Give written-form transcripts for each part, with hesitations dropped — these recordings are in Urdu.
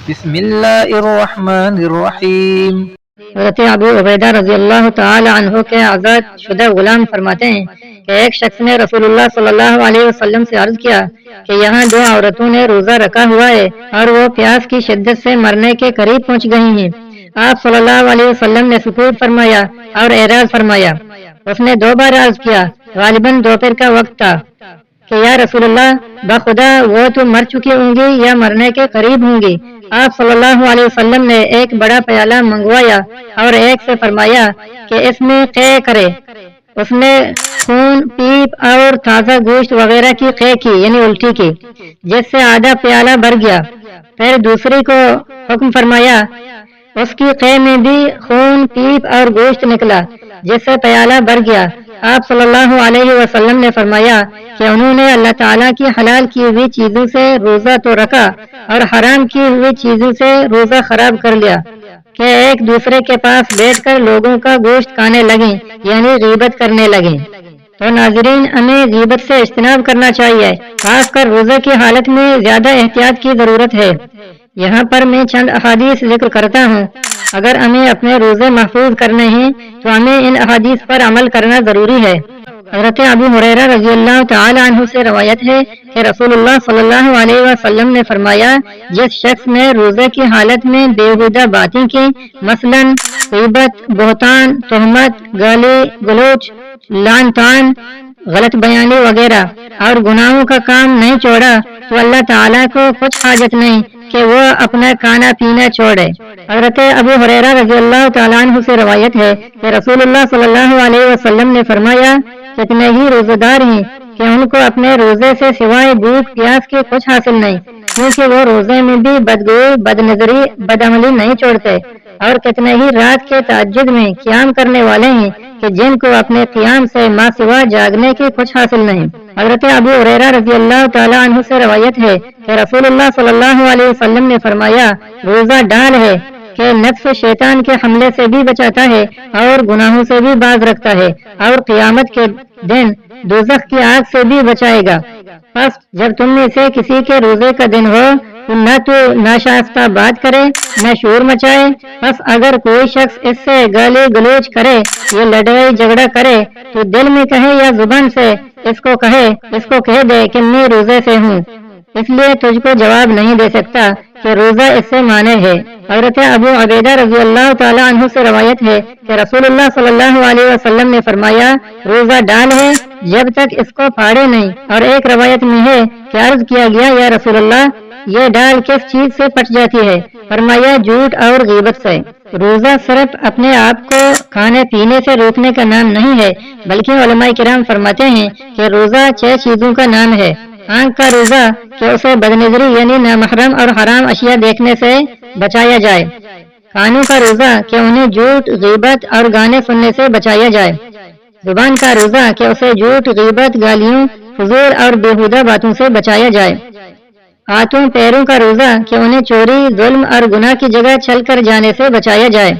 بسم اللہ الرحمن الرحیم۔ حضرت ابو عبیدہ رضی اللہ تعالی عنہ کے آزاد شدہ غلام فرماتے ہیں کہ ایک شخص نے رسول اللہ صلی اللہ علیہ وسلم سے عرض کیا کہ یہاں دو عورتوں نے روزہ رکھا ہوا ہے اور وہ پیاس کی شدت سے مرنے کے قریب پہنچ گئی ہیں۔ آپ صلی اللہ علیہ وسلم نے سکوت فرمایا اور اعراض فرمایا۔ اس نے 2 بار عرض کیا، غالباً دوپہر کا وقت تھا، کہ یا رسول اللہ، بخدا وہ تو مر چکی ہوں گی یا مرنے کے قریب ہوں گی۔ آپ صلی اللہ علیہ وسلم نے ایک بڑا پیالہ منگوایا اور ایک سے فرمایا کہ اس میں قے کرے۔ اس نے خون، پیپ اور تازہ گوشت وغیرہ کی قے کی، یعنی الٹی کی، جس سے آدھا پیالہ بھر گیا۔ پھر دوسری کو حکم فرمایا، اس کی قے میں بھی خون، پیپ اور گوشت نکلا، جس سے پیالہ بھر گیا۔ آپ صلی اللہ علیہ وسلم نے فرمایا کہ انہوں نے اللہ تعالیٰ کی حلال کی ہوئی چیزوں سے روزہ تو رکھا اور حرام کی ہوئی چیزوں سے روزہ خراب کر لیا، کہ ایک دوسرے کے پاس بیٹھ کر لوگوں کا گوشت کھانے لگیں، یعنی غیبت کرنے لگیں۔ تو ناظرین، ہمیں غیبت سے اجتناب کرنا چاہیے، خاص کر روزے کی حالت میں زیادہ احتیاط کی ضرورت ہے۔ یہاں پر میں چند احادیث ذکر کرتا ہوں۔ اگر ہمیں اپنے روزے محفوظ کرنے ہیں تو ہمیں ان احادیث پر عمل کرنا ضروری ہے۔ حضرت ابو ہریرہ رضی اللہ تعالی عنہ سے روایت ہے کہ رسول اللہ صلی اللہ علیہ وسلم نے فرمایا، جس شخص نے روزے کی حالت میں بےہودہ باتیں کی، مثلا غیبت، بہتان، تہمت، گالی گلوچ، لعن طعن، غلط بیانی وغیرہ اور گناہوں کا کام نہیں چھوڑا، تو اللہ تعالیٰ کو کچھ حاجت نہیں کہ وہ اپنا کھانا پینا چھوڑے۔ حضرت ابو ہریرہ رضی اللہ تعالیٰ عنہ سے روایت ہے کہ رسول اللہ صلی اللہ علیہ وسلم نے فرمایا، کتنے ہی روزے دار ہیں کہ ان کو اپنے روزے سے سوائے بھوک پیاس کے کچھ حاصل نہیں، کیونکہ وہ روزے میں بھی بدگوئی، بد نظری، بدعملی نہیں چھوڑتے، اور کتنے ہی رات کے تہجد میں قیام کرنے والے ہیں کہ جن کو اپنے قیام سے ما سوا جاگنے کے کچھ حاصل نہیں۔ حضرت ابو ہریرہ رضی اللہ تعالیٰ عنہ سے روایت ہے کہ رسول اللہ صلی اللہ علیہ وسلم نے فرمایا، روزہ ڈال ہے کہ نفس شیطان کے حملے سے بھی بچاتا ہے اور گناہوں سے بھی باز رکھتا ہے، اور قیامت کے دن دوزخ کی آگ سے بھی بچائے گا۔ پس جب تم میں سے کسی کے روزے کا دن ہو تو نہ تو ناشائستہ بات کرے، نہ شور مچائے۔ پس اگر کوئی شخص اس سے گالی گلوچ کرے یا لڑائی جھگڑا کرے تو دل میں کہے یا زبان سے اس کو کہہ دے کہ میں روزے سے ہوں، اس لیے تجھ کو جواب نہیں دے سکتا کہ روزہ اس سے مانے ہے۔ حضرت ابو عبیدہ رضی اللہ تعالی عنہ سے روایت ہے کہ رسول اللہ صلی اللہ علیہ وسلم نے فرمایا، روزہ ڈال ہے جب تک اس کو پھاڑے نہیں۔ اور ایک روایت میں ہے کہ عرض کیا گیا، یا رسول اللہ، یہ ڈال کس چیز سے پٹ جاتی ہے؟ فرمایا، جھوٹ اور غیبت سے۔ روزہ صرف اپنے آپ کو کھانے پینے سے روکنے کا نام نہیں ہے، بلکہ علماء کرام فرماتے ہیں کہ روزہ 6 چیزوں کا نام ہے۔ آنکھ کا روزہ کہ اسے بدنظری یعنی نامحرم اور حرام اشیاء دیکھنے سے بچایا جائے۔ کانوں کا روزہ کہ انہیں جھوٹ، غیبت اور گانے سننے سے بچایا جائے۔ زبان کا روزہ کہ اسے جھوٹ، غیبت، گالیوں، فضول اور بیہودہ باتوں سے بچایا جائے۔ ہاتھوں پیروں کا روزہ کہ انہیں چوری، ظلم اور گناہ کی جگہ چل کر جانے سے بچایا جائے۔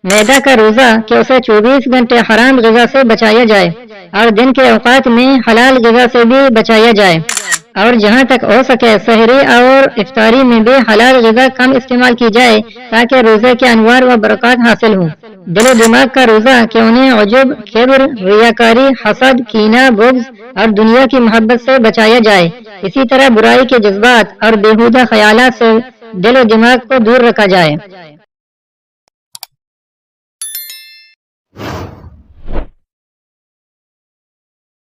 معدہ کا روزہ کہ اسے 24 گھنٹے حرام غذا سے بچایا جائے اور دن کے اوقات میں حلال غذا سے بھی بچایا جائے، اور جہاں تک ہو سکے سحری اور افطاری میں بھی حلال غذا کم استعمال کی جائے تاکہ روزے کے انوار و برکات حاصل ہوں۔ دل و دماغ کا روزہ کہ انہیں عجب، کبر، ریاکاری، حسد، کینہ، بغض اور دنیا کی محبت سے بچایا جائے۔ اسی طرح برائی کے جذبات اور بیہودہ خیالات سے دل و دماغ کو دور رکھا جائے۔